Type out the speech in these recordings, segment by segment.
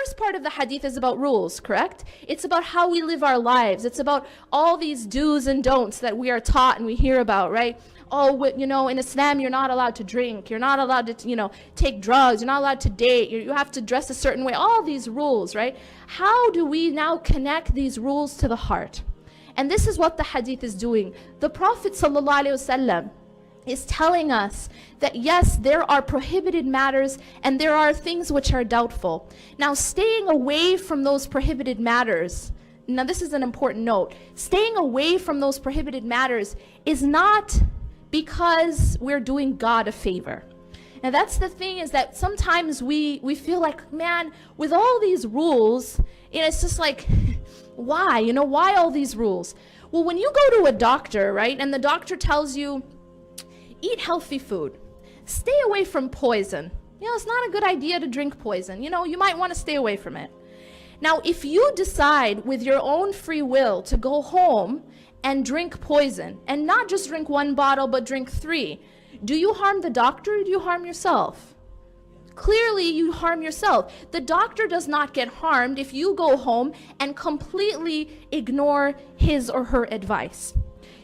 first part of the hadith is about rules, correct? It's about how we live our lives. It's about all these do's and don'ts that we are taught and we hear about, right? Oh, in Islam, you're not allowed to drink. You're not allowed to, take drugs. You're not allowed to date. You have to dress a certain way. All these rules, right? How do we now connect these rules to the heart? And this is what the hadith is doing. The Prophet ﷺ is telling us that yes, there are prohibited matters and there are things which are doubtful. Now, staying away from those prohibited matters, now this is an important note, staying away from those prohibited matters is not because we're doing God a favor. Now that's the thing, is that sometimes we feel like, man, with all these rules, it's just like, why? Why all these rules? Well, when you go to a doctor, right, and the doctor tells you, eat healthy food, stay away from poison. It's not a good idea to drink poison. You might want to stay away from it. Now, if you decide with your own free will to go home and drink poison, and not just drink 1 bottle, but drink 3, do you harm the doctor or do you harm yourself? Clearly, you harm yourself. The doctor does not get harmed if you go home and completely ignore his or her advice.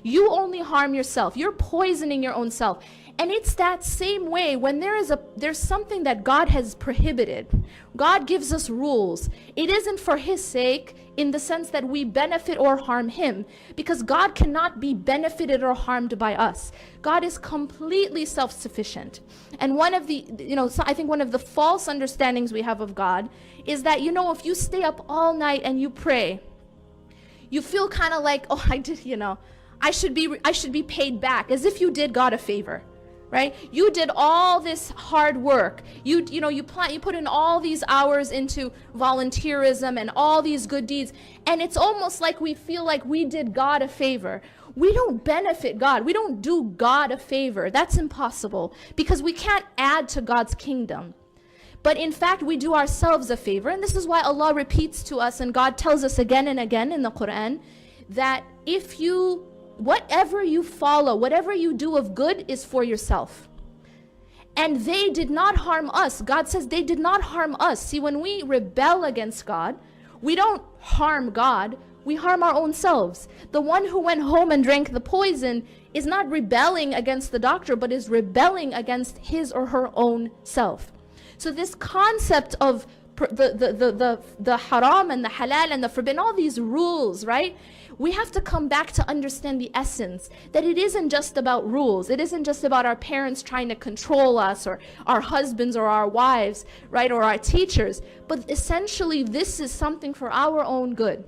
You only harm yourself. You're poisoning your own self. And it's that same way when there's something that God has prohibited. God gives us rules. It isn't for his sake in the sense that we benefit or harm him, because God cannot be benefited or harmed by us. God is completely self-sufficient. And one of the, I think one of the false understandings we have of God is that, if you stay up all night and you pray, you feel kind of like, oh, I should be paid back, as if you did God a favor. Right? You did all this hard work. You put in all these hours into volunteerism and all these good deeds. And it's almost like we feel like we did God a favor. We don't benefit God. We don't do God a favor. That's impossible, because we can't add to God's kingdom. But in fact, we do ourselves a favor. And this is why Allah repeats to us, and God tells us again and again in the Quran, that whatever you follow, whatever you do of good is for yourself. And they did not harm us. God says they did not harm us. See, when we rebel against God, we don't harm God, we harm our own selves. The one who went home and drank the poison is not rebelling against the doctor, but is rebelling against his or her own self. So this concept of the haram and the halal and the forbidden, all these rules, right? We have to come back to understand the essence, that it isn't just about rules. It isn't just about our parents trying to control us, or our husbands or our wives, right, or our teachers. But essentially, this is something for our own good.